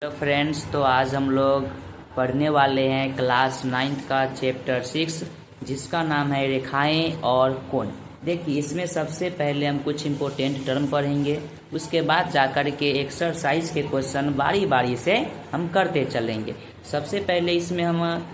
Hello friends, तो आज हम लोग पढ़ने वाले हैं क्लास 9th का चैप्टर 6, जिसका नाम है रेखाएं और कोण। देखिए, इसमें सबसे पहले हम कुछ इम्पोर्टेंट टर्म पढ़ेंगे। उसके बाद जाकर के एक्सरसाइज के क्वेश्चन बारी बारी से हम करते चलेंगे। सबसे पहले इसमें हम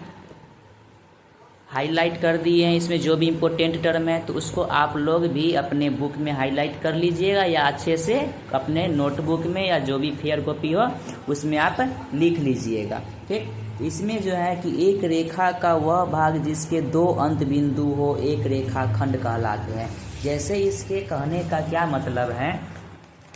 हाईलाइट कर दिए हैं, इसमें जो भी इम्पोर्टेंट टर्म है तो उसको आप लोग भी अपने बुक में हाईलाइट कर लीजिएगा, या अच्छे से अपने नोटबुक में या जो भी फेयर कॉपी हो उसमें आप लिख लीजिएगा। ठीक, इसमें जो है कि एक रेखा का वह भाग जिसके दो अंत बिंदु हो एक रेखा खंड कहलाते हैं। जैसे इसके कहने का क्या मतलब है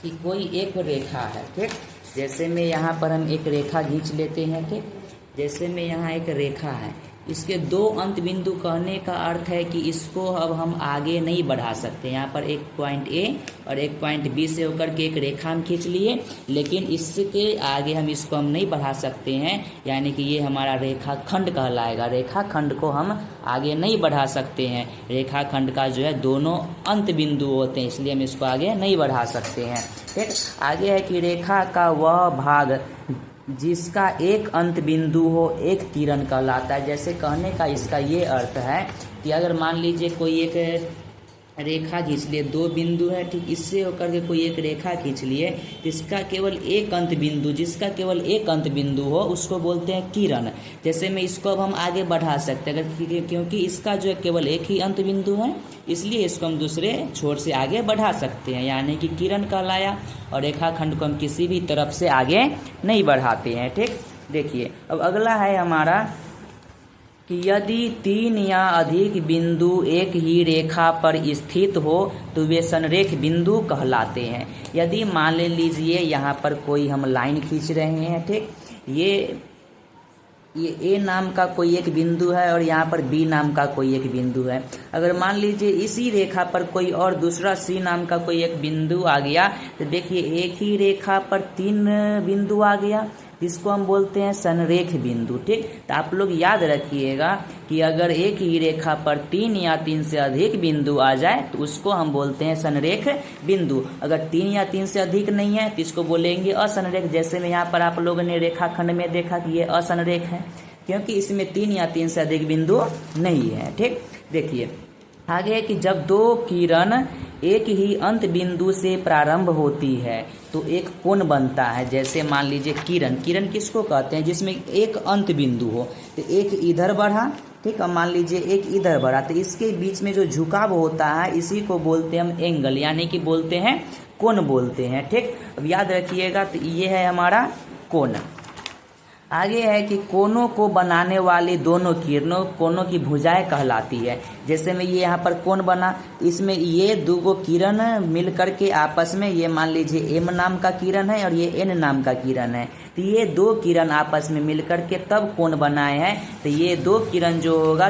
कि कोई एक रेखा है। ठीक, जैसे में यहाँ पर हम एक रेखा खींच लेते हैं। ठीक, जैसे में यहाँ एक रेखा है, इसके दो अंत बिंदु कहने का अर्थ है कि इसको अब हम आगे नहीं बढ़ा सकते। यहाँ पर एक पॉइंट ए और एक पॉइंट बी से होकर के एक रेखा हम खींच लिए, लेकिन इसके आगे हम इसको हम नहीं बढ़ा सकते हैं, यानी कि ये हमारा रेखा खंड कहलाएगा। रेखा खंड को हम आगे नहीं बढ़ा सकते हैं। रेखा खंड का जो है दोनों अंत बिंदु होते हैं, इसलिए हम इसको आगे नहीं बढ़ा सकते हैं। ठीक, आगे है कि रेखा का वह भाग जिसका एक अंत बिंदु हो एक किरण कहलाता है। जैसे कहने का इसका ये अर्थ है कि अगर मान लीजिए कोई एक रेखा खींच लिए, दो बिंदु है, ठीक, इससे होकर के कोई एक रेखा खींच लिए, इसका केवल एक अंत बिंदु, जिसका केवल एक अंत बिंदु हो उसको बोलते हैं किरण। जैसे में इसको अब हम आगे बढ़ा सकते हैं, अगर क्योंकि इसका जो है केवल एक ही अंत बिंदु है, इसलिए इसको हम दूसरे छोर से आगे बढ़ा सकते हैं, यानी कि किरण कहलाया। और रेखाखंड को हम किसी भी तरफ से आगे नहीं बढ़ाते हैं। ठीक, देखिए अब अगला है हमारा कि यदि तीन या अधिक बिंदु एक ही रेखा पर स्थित हो तो वे संरेख बिंदु कहलाते हैं। यदि मान लीजिए यहाँ पर कोई हम लाइन खींच रहे हैं, ठीक, ये ए नाम का कोई एक बिंदु है और यहाँ पर बी नाम का कोई एक बिंदु है। अगर मान लीजिए इसी रेखा पर कोई और दूसरा सी नाम का कोई एक बिंदु आ गया, तो देखिए एक ही रेखा पर तीन बिंदु आ गया, जिसको हम बोलते हैं संरेख बिंदु। ठीक, तो आप लोग याद रखिएगा कि अगर एक ही रेखा पर तीन या तीन से अधिक बिंदु आ जाए तो उसको हम बोलते हैं संरेख बिंदु। अगर तीन या तीन से अधिक नहीं है तो इसको बोलेंगे असंरेख। जैसे में यहाँ पर आप लोगों ने रेखाखंड में देखा कि ये असंरेख है, क्योंकि इसमें तीन या तीन से अधिक बिंदु नहीं है। ठीक, देखिए आगे है कि जब दो किरण एक ही अंत बिंदु से प्रारंभ होती है तो एक कोण बनता है। जैसे मान लीजिए किरण, किरण किसको कहते हैं, जिसमें एक अंत बिंदु हो, तो एक इधर बढ़ा, ठीक, अब मान लीजिए एक इधर बढ़ा, तो इसके बीच में जो झुकाव होता है इसी को बोलते हैं हम एंगल, यानी कि बोलते हैं कोण बोलते हैं। ठीक, अब याद रखिएगा, तो ये है हमारा कोण। आगे है कि कोनों को बनाने वाली दोनों किरणों कोनों की भुजाएं कहलाती है। जैसे में ये यहाँ पर कोण बना, इसमें ये दो किरण मिल करके आपस में, ये मान लीजिए एम नाम का किरण है और ये एन नाम का किरण है, तो ये दो किरण आपस में मिल करके तब कोण बनाए हैं। तो ये दो किरण जो होगा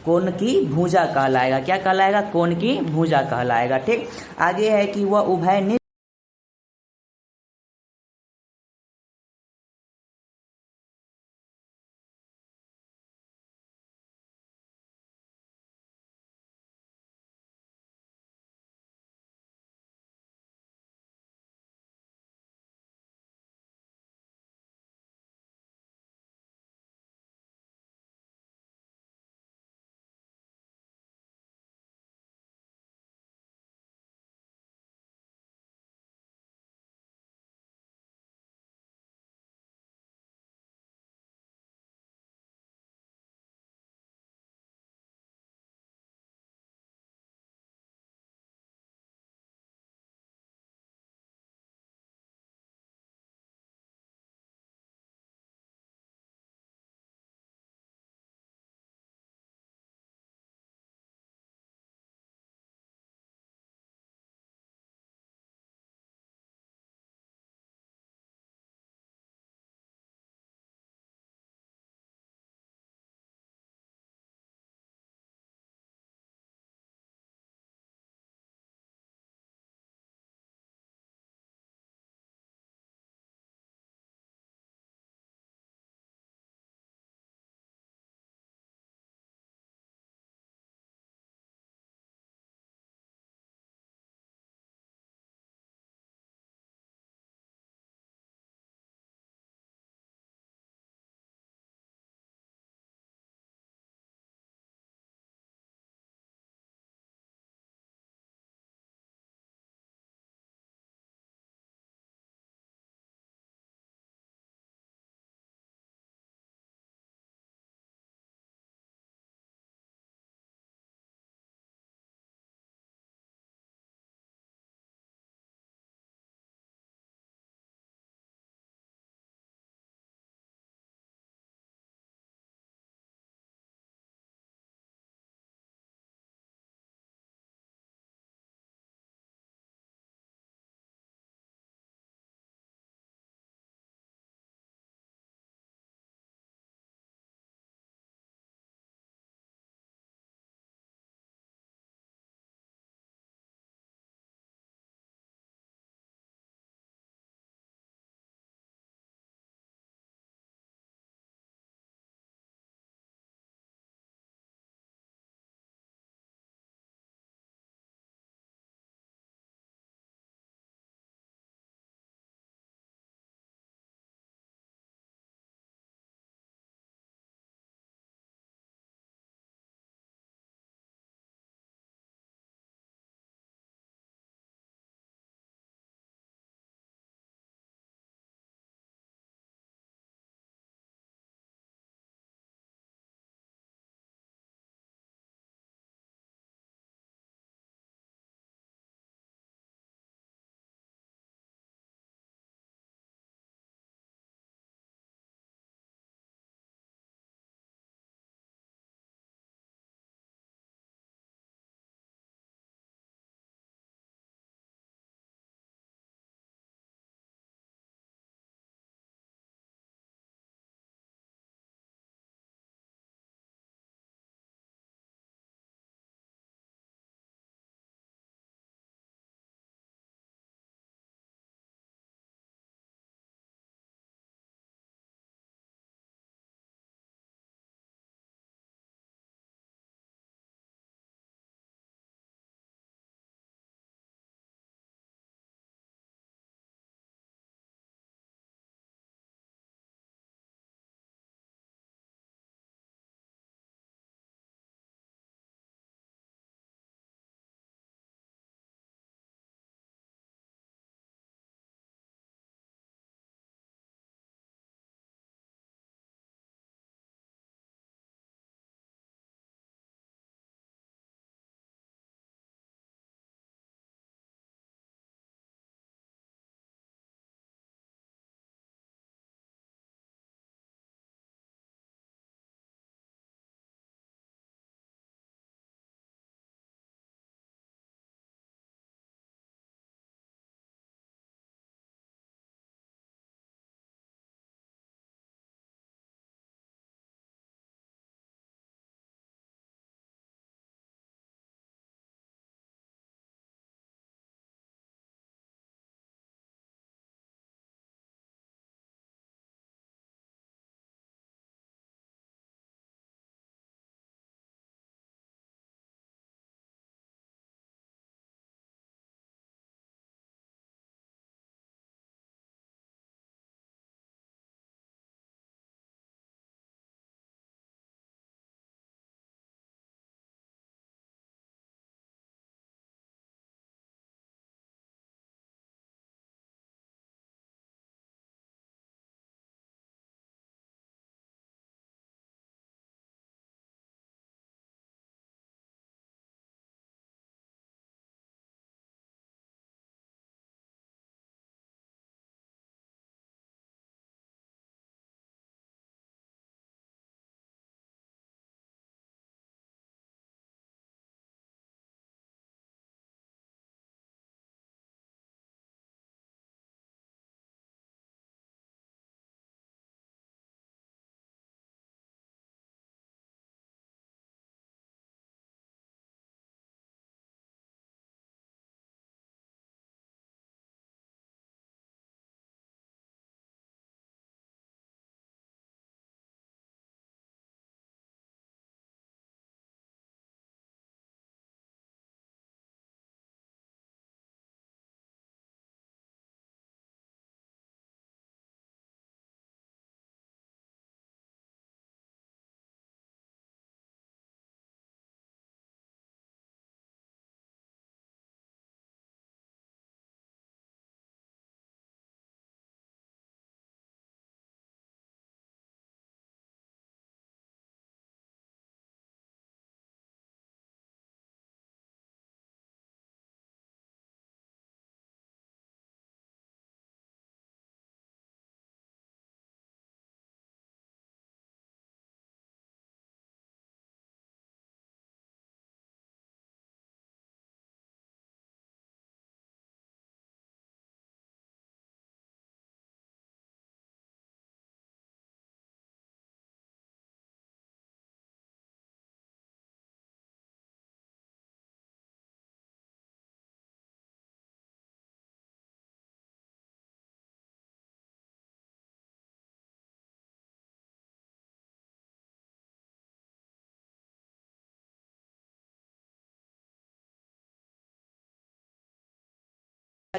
कोण की भुजा कहलाएगा। क्या कहलाएगा? कोण की भुजा कहलाएगा। ठीक, आगे है कि वह उभय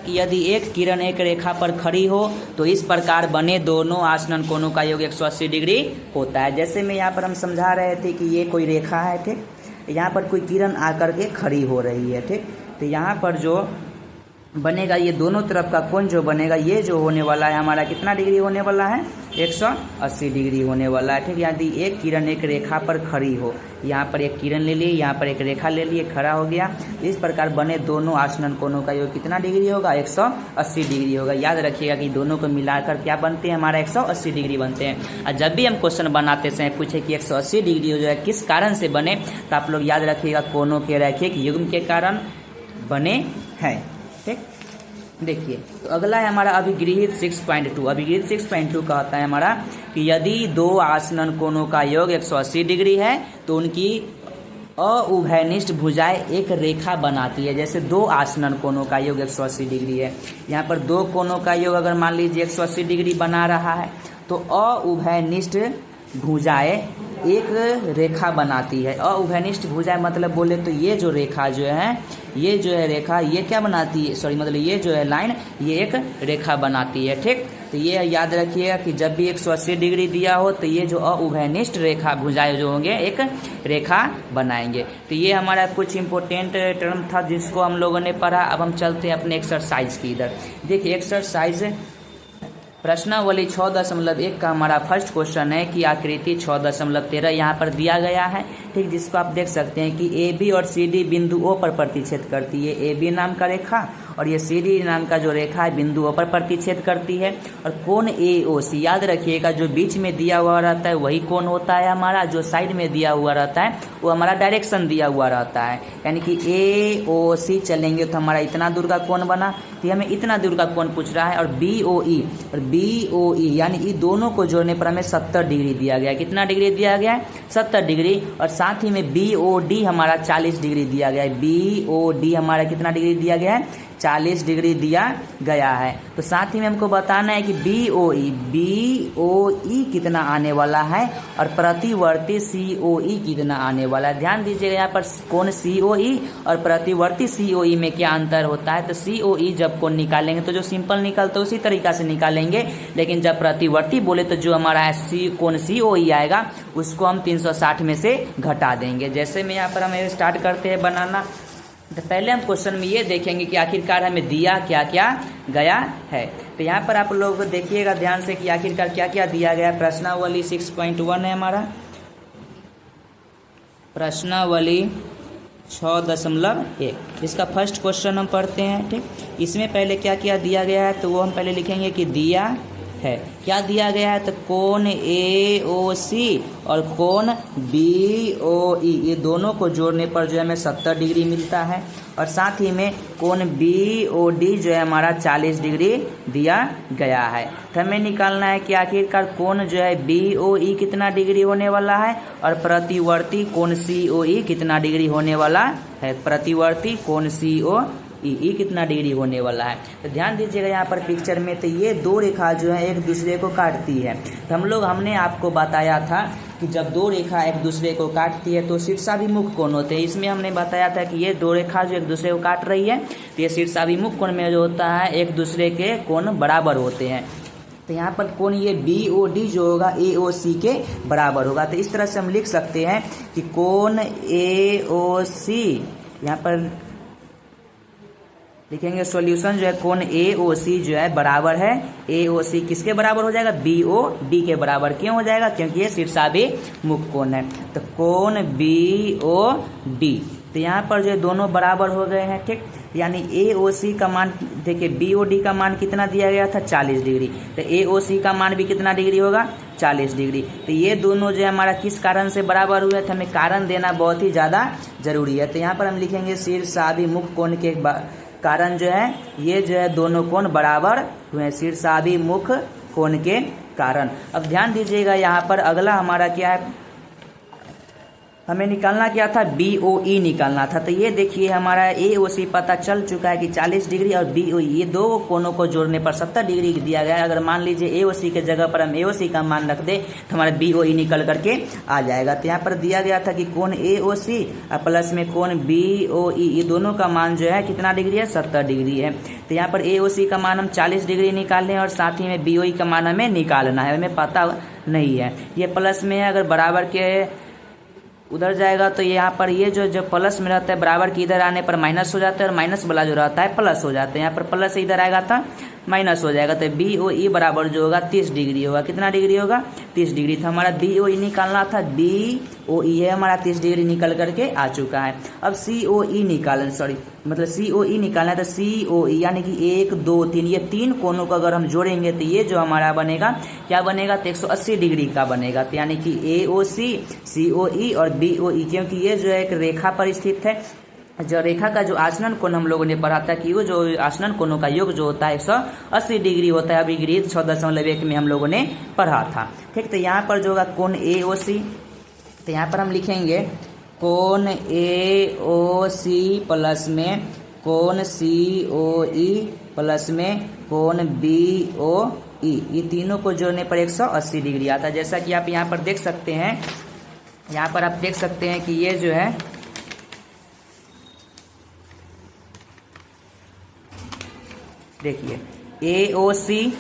कि यदि एक किरण एक रेखा पर खड़ी हो तो इस प्रकार बने दोनों आसन्न कोणों का योग 180 डिग्री होता है। जैसे में यहाँ पर हम समझा रहे थे कि ये कोई रेखा है, ठीक, यहाँ पर कोई किरण आकर के खड़ी हो रही है, ठीक। तो यहाँ पर जो बनेगा ये दोनों तरफ का कोण जो बनेगा, ये जो होने वाला है हमारा कितना डिग्री होने वाला है, 180 डिग्री होने वाला है, ठीक। यदि एक किरण एक रेखा पर खड़ी हो, यहाँ पर एक किरण ले लिए, यहाँ पर एक रेखा ले लिए, खड़ा हो गया, इस प्रकार बने दोनों आसन्न कोणों का योग कितना डिग्री होगा, 180 डिग्री होगा। याद रखिएगा कि दोनों को मिलाकर क्या बनते हैं, हमारा 180 डिग्री बनते हैं। और जब भी हम क्वेश्चन बनाते समय पूछे कि 180 डिग्री जो है किस कारण से बने, तो आप लोग याद रखिएगा कोणों के रैखिक युग्म के कारण बने हैं, ठीक। देखिए, तो अगला है हमारा अभिगृहित 6.2। अभिगृहित 6.2 का होता है हमारा कि यदि दो आसन्न कोणों का योग 180 डिग्री है तो उनकी अउभयनिष्ठ भुजाएं एक रेखा बनाती है। जैसे दो आसन्न कोणों का योग 180 डिग्री है, यहाँ पर दो कोणों का योग अगर मान लीजिए 180 डिग्री बना रहा है तो अउभयनिष्ठ भुजाएं एक रेखा बनाती है। अउभयनिष्ठ भुजाएं मतलब बोले तो ये जो रेखा जो है, ये जो है रेखा, ये क्या बनाती है, सॉरी मतलब ये जो है लाइन, ये एक रेखा बनाती है, ठीक। तो ये याद रखिएगा कि जब भी 180 डिग्री दिया हो तो ये जो अउभयनिष्ठ रेखा भुजाएं जो होंगे एक रेखा बनाएंगे। तो ये हमारा कुछ इंपॉर्टेंट टर्म था जिसको हम लोगों ने पढ़ा। अब हम चलते हैं अपने एक्सरसाइज की इधर। देखिए एक्सरसाइज प्रश्नावली 6.1 का हमारा फर्स्ट क्वेश्चन है कि आकृति 6.13 यहाँ पर दिया गया है, ठीक, जिसको आप देख सकते हैं कि ए बी और सी डी बिंदु ओ पर प्रतिच्छेद करती है। ए बी नाम का रेखा और ये सी डी नाम का जो रेखा है बिंदु ओ पर प्रतिच्छेद करती है। और कोण ए ओ सी, याद रखिएगा जो बीच में दिया हुआ रहता है वही कोण होता है हमारा, जो साइड में दिया हुआ रहता है वो हमारा डायरेक्शन दिया हुआ रहता है। यानी कि ए ओ सी चलेंगे तो हमारा इतना दूर का कोण बना, तो हमें इतना दूर का कोण पूछ रहा है। और बी ओ ई यानी ये दोनों को जोड़ने पर हमें 70 डिग्री दिया गया है। कितना डिग्री दिया गया है, 70 डिग्री। और साथ ही में बी ओ डी हमारा 40 डिग्री दिया गया है। बी ओ डी हमारा कितना डिग्री दिया गया है, 40 डिग्री दिया गया है। तो साथ ही में हमको बताना है कि बी ओ ई कितना आने वाला है और प्रतिवर्ती सी ओ ई कितना आने वाला है। ध्यान दीजिएगा यहाँ पर कोण सी ओ ई और प्रतिवर्ती सी ओ ई में क्या अंतर होता है। तो सी ओ ई जब कोण निकालेंगे तो जो सिंपल निकलता है उसी तरीका से निकालेंगे, लेकिन जब प्रतिवर्ती बोले तो जो हमारा कोण सी ओ ई आएगा उसको हम 360 में से घटा देंगे। जैसे में यहाँ पर हम स्टार्ट करते हैं बनाना, तो पहले हम क्वेश्चन में ये देखेंगे कि आखिरकार हमें दिया क्या क्या गया है। तो यहाँ पर आप लोग देखिएगा ध्यान से कि आखिरकार क्या क्या दिया गया है। प्रश्नावली 6.1 है हमारा, प्रश्नावली 6.1। इसका फर्स्ट क्वेश्चन हम पढ़ते हैं, ठीक। इसमें पहले क्या क्या दिया गया है तो वो हम पहले लिखेंगे कि दिया है। क्या दिया गया है तो कोण ए ओ सी और कोण बी ओ ई, ये दोनों को जोड़ने पर जो है हमें 70 डिग्री मिलता है। और साथ ही में कोण बी ओ डी जो है हमारा 40 डिग्री दिया गया है। तो हमें निकालना है कि आखिरकार कोण जो है बी ओ ई कितना डिग्री होने वाला है और प्रतिवर्ती कोण सी ओ ई कितना डिग्री होने वाला है। प्रतिवर्ती कोण सी ओ ई कितना डिग्री होने वाला है। तो ध्यान दीजिएगा यहाँ पर पिक्चर में, तो ये दो रेखा जो है एक दूसरे को काटती है। तो हमने आपको बताया था कि जब दो रेखा एक दूसरे को काटती है तो शीर्षाभिमुख कोण होते हैं। इसमें हमने बताया था कि ये दो रेखा जो एक दूसरे को काट रही है तो ये शीर्षाभिमुख कोण में जो होता है एक दूसरे के कोण बराबर होते हैं। तो यहाँ पर कोण ये बी ओ डी जो होगा ए ओ सी के बराबर होगा। तो इस तरह से हम लिख सकते हैं कि कोण ए ओ सी, यहाँ पर लिखेंगे सॉल्यूशन जो है कोण ए ओ सी जो है बराबर है, ए ओ सी किसके बराबर हो जाएगा, बी ओ डी के बराबर। क्यों हो जाएगा, क्योंकि ये शीर्षाभिमुख कोण है। तो कोण बी ओ डी, तो यहाँ पर जो दोनों बराबर हो गए हैं, ठीक। यानी ए ओ सी का मान देखिए, बी ओ डी का मान कितना दिया गया था 40 डिग्री, तो ए ओ सी का मान भी कितना डिग्री होगा 40 डिग्री। तो ये दोनों जो है हमारा किस कारण से बराबर हुए थे, हमें कारण देना बहुत ही ज़्यादा जरूरी है। तो यहाँ पर हम लिखेंगे शीर्षाभिमुख कोण के कारण जो है ये जो है दोनों कोण बराबर हुए, शीर्षाभिमुख कोण के कारण। अब ध्यान दीजिएगा यहाँ पर अगला हमारा क्या है, हमें निकालना क्या था, BOE निकालना था। तो ये देखिए हमारा AOC पता चल चुका है कि 40 डिग्री और BOE ये दो कोनों को जोड़ने पर 70 डिग्री दिया गया है। अगर मान लीजिए AOC के जगह पर हम AOC का मान रख दे तो हमारा BOE निकल करके आ जाएगा। तो यहाँ पर दिया गया था कि कोण AOC और प्लस में कोण BOE ये दोनों का मान जो है कितना डिग्री है, 70 डिग्री है। तो यहाँ पर AOC का मान हम 40 डिग्री निकाल लें और साथ ही में BOE का मान हमें निकालना है, हमें पता नहीं है। ये प्लस में है, अगर बराबर के उधर जाएगा तो यहाँ पर ये जो प्लस में रहता है बराबर की इधर आने पर माइनस हो जाता है और माइनस वाला जो रहता है प्लस हो जाता है। यहाँ पर प्लस इधर आएगा तो माइनस हो जाएगा। तो BOE बराबर जो होगा 30 डिग्री होगा। कितना डिग्री होगा, 30 डिग्री। तो हमारा BOE निकालना था, BOE है हमारा 30 डिग्री निकल करके आ चुका है। अब COE निकालना, COE निकालना है। तो COE यानी कि 1 2 3 ये तीन कोनों को अगर हम जोड़ेंगे तो ये जो हमारा बनेगा क्या बनेगा, तो 180 डिग्री का बनेगा। तो यानी कि AOC COE और BOE, क्योंकि ये जो है एक रेखा पर स्थित है। जो रेखा का जो आसनन कोण हम लोगों ने पढ़ा था कि वो जो आसनन कोणों का योग जो होता है 180 डिग्री होता है। अभी गृहीत 6.1 में हम लोगों ने पढ़ा था। ठीक, तो यहाँ पर जो होगा कोण AOC, तो यहाँ पर हम लिखेंगे कोण AOC प्लस में कोण COE प्लस में कोण BOE, ये तीनों को जोड़ने पर 180 डिग्री आता है। जैसा कि आप यहाँ पर देख सकते हैं, यहाँ पर आप देख सकते हैं कि ये जो है देखिए AOC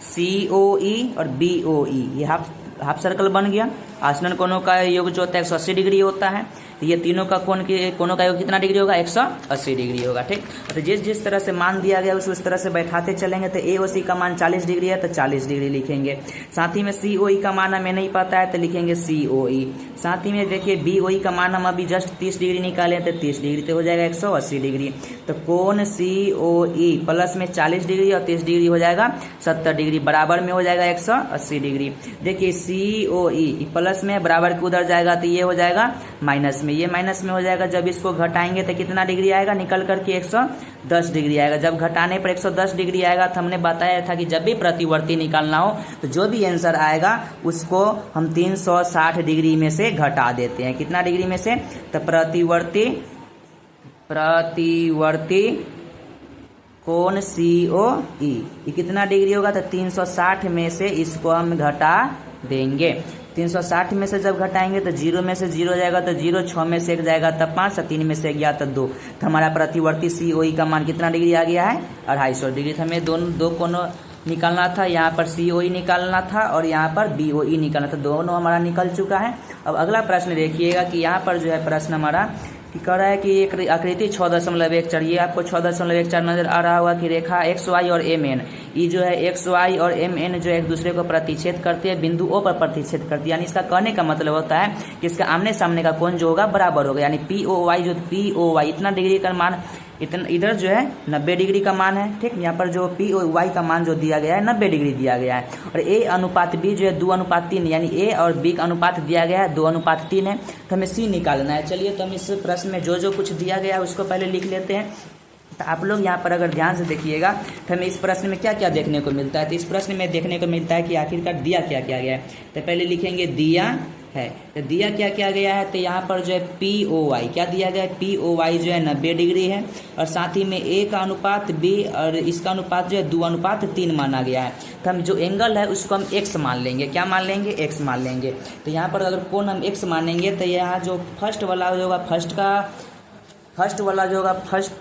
COE और BOE ये हाफ सर्कल बन गया। आसनन कोणों का योग जो होता है 180 डिग्री होता है। तो ये तीनों का कोणों का योग कितना डिग्री होगा, 180 डिग्री होगा। ठीक, तो जिस तरह से मान दिया गया उस तरह से बैठाते चलेंगे। तो AOC का मान 40 डिग्री है तो 40 डिग्री लिखेंगे। साथ ही में COE का मान हमें नहीं पता है तो लिखेंगे COE। साथ ही में देखिए BOE का मान हम अभी जस्ट 30 डिग्री निकाले तो 30 डिग्री तो हो जाएगा 180 डिग्री। तो कोण COE प्लस में 40 डिग्री और 30 डिग्री हो जाएगा 70 डिग्री, बराबर में हो जाएगा 180 डिग्री। देखिए COE प्लस में बराबर के उधर जाएगा तो ये हो जाएगा माइनस में, ये माइनस में हो जाएगा। जब इसको घटाएंगे तो कितना डिग्री आएगा, निकल करके 110 डिग्री आएगा। जब घटाने पर 110 डिग्री आएगा तो हमने बताया था कि जब भी प्रतिवर्ती निकालना हो तो जो भी आंसर आएगा उसको हम 360 डिग्री में से घटा देते हैं। कितना डिग्री में से, तो प्रतिवर्ती कोण COE ये कितना डिग्री होगा, तो 360 में से इसको हम घटा देंगे। 360 में से जब घटाएंगे तो 0 में से 0 जाएगा तो 0, 6 में से 1 जाएगा तब 5, 3 में से 1 गया तो 2। तो हमारा प्रतिवर्ती COE का मान कितना डिग्री आ गया है, 250 डिग्री। तो हमें दो कोनों निकालना था, यहाँ पर COE निकालना था और यहाँ पर BOE निकालना था। दोनों हमारा निकल चुका है। अब अगला प्रश्न देखिएगा कि यहाँ पर जो है प्रश्न हमारा कि कह रहा है कि एक आकृति 6.14, ये आपको 6.14 नजर आ रहा होगा कि रेखा XY और MN, ये जो है XY और MN जो एक दूसरे को प्रतिच्छेद करते हैं, बिंदु O पर प्रतिच्छेद करती है। यानी इसका कहने का मतलब होता है कि इसका आमने सामने का कोण जो होगा बराबर होगा। यानी POY इतना डिग्री का मान, इधर जो है 90 डिग्री का मान है। ठीक, यहाँ पर जो POY का मान जो दिया गया है 90 डिग्री दिया गया है। और A अनुपात B जो है 2:3, यानी A और B का अनुपात दिया गया है 2:3 है। तो हमें C निकालना है। चलिए तो हम इस प्रश्न में जो कुछ दिया गया है उसको पहले लिख लेते हैं। तो आप लोग यहाँ पर अगर ध्यान से देखिएगा तो हमें इस प्रश्न में क्या क्या देखने को मिलता है। तो इस प्रश्न में देखने को मिलता है कि आखिरकार दिया क्या क्या गया है। तो पहले लिखेंगे दिया है। तो दिया क्या क्या गया है, तो यहाँ पर जो है POY क्या दिया गया है, POY जो है 90 डिग्री है और साथ ही में A का अनुपात B और इसका अनुपात जो है 2:3 माना गया है। तो हम जो एंगल है उसको हम X मान लेंगे। क्या मान लेंगे, X मान लेंगे। तो यहाँ पर अगर कोण हम X मानेंगे तो यहाँ जो फर्स्ट वाला जो होगा फर्स्ट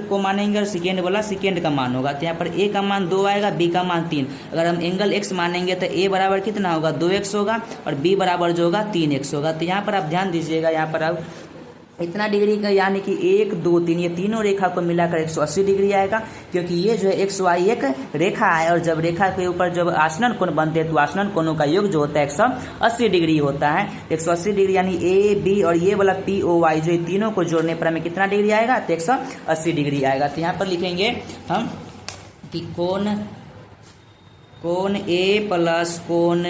को मानेंगे और सेकेंड वाला सेकेंड का मान होगा। तो यहाँ पर A का मान 2 आएगा, B का मान 3। अगर हम एंगल X मानेंगे तो A बराबर कितना होगा, 2x होगा और B बराबर जो होगा 3x होगा। तो यहाँ पर आप ध्यान दीजिएगा, यहाँ पर अब इतना डिग्री का यानी कि 1 2 3 ये तीनों रेखा को मिलाकर 180 डिग्री आएगा, क्योंकि ये जो है XY एक रेखा है और जब रेखा के ऊपर जब आसनन कोण बनते हैं तो आसनन कोणों का योग जो होता है 180 डिग्री होता है। 180 डिग्री यानी A B और ये वाला POY जो तीनों को जोड़ने पर हमें कितना डिग्री आएगा, तो 180 डिग्री आएगा। तो यहाँ पर लिखेंगे हम कि कोण A प्लस कोण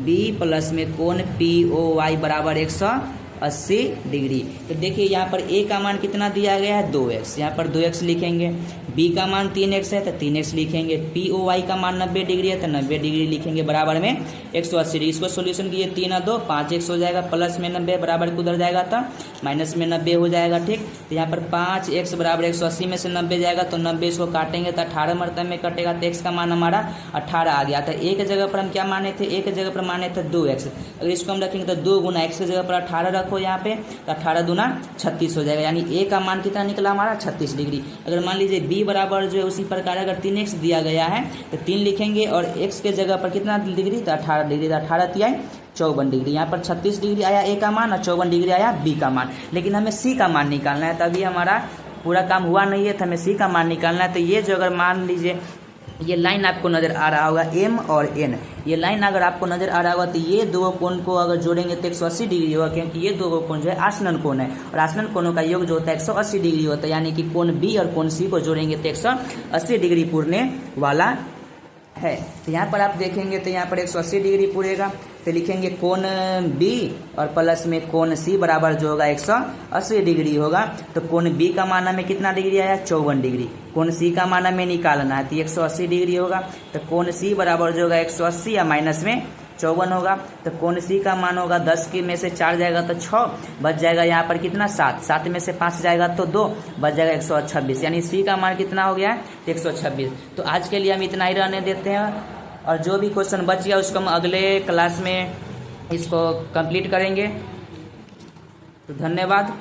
B प्लस में कोण POY बराबर 180 180 डिग्री। तो देखिए यहाँ पर ए का मान कितना दिया गया है 2x, यहाँ पर 2x लिखेंगे। बी का मान 3x है तो 3x लिखेंगे। पी ओ वाई का मान 90 डिग्री है तो 90 डिग्री लिखेंगे, बराबर में 180 डिग्री। इसको सोल्यूशन कीजिए, 3 और 2 5x हो जाएगा, प्लस में 90 बराबर उधर जाएगा तो माइनस में 90 हो जाएगा। ठीक, तो यहाँ पर 5x बराबर 180 में से 90 जाएगा तो 90 इसको काटेंगे तो 18 मरतबे में कटेगा, तो x का मान हमारा 18 आ गया। तो एक जगह पर हम क्या माने थे, एक जगह पर माने थे 2x। अगर इसको हम रखेंगे तो 2 गुना x की जगह पर 18 रखो यहाँ पे, तो 18 दूना 36 हो जाएगा, यानी a का मान कितना निकला हमारा 36 डिग्री। अगर मान लीजिए b बराबर जो है उसी प्रकार अगर 3x दिया गया है तो 3 लिखेंगे और x के जगह पर कितना डिग्री, तो 18 डिग्री, तो 18 तिहाई 54 डिग्री। यहाँ पर 36 डिग्री आया a का मान और 54 डिग्री आया b का मान। लेकिन हमें c का मान निकालना है, तभी हमारा पूरा काम हुआ नहीं है, तो हमें c का मान निकालना है। तो ये जो अगर मान लीजिए ये लाइन आपको नजर आ रहा होगा m और n, ये लाइन अगर आपको नजर आ रहा होगा तो ये दो कोण को अगर जोड़ेंगे तो 180 डिग्री होगा, क्योंकि ये दो कोण जो है आसनन कोण है और आसनन कोणों का योग जो होता है 180 डिग्री होता है, यानी कि कोण b और कोण c को जोड़ेंगे तो 180 डिग्री पूरने वाला है। तो यहाँ पर आप देखेंगे तो यहाँ पर 180 डिग्री पूरेगा, तो लिखेंगे कोण b और प्लस में कोण c बराबर जो होगा 180 डिग्री होगा। तो कोण b का मान हमें कितना डिग्री आया 54 डिग्री, कोण c का मान हमें निकालना है तो 180 डिग्री होगा। तो कोण c बराबर जो होगा 180 या माइनस में 54 होगा। तो कोण c का मान होगा 10 के में से 4 जाएगा तो 6 बच जाएगा, यहाँ पर कितना 7, 7 में से 5 जाएगा तो 2 बच जाएगा 126, यानी c का मान कितना हो गया है 126। तो आज के लिए हम इतना ही रहने देते हैं, और जो भी क्वेश्चन बच गया उसको हम अगले क्लास में इसको कंप्लीट करेंगे। तो धन्यवाद।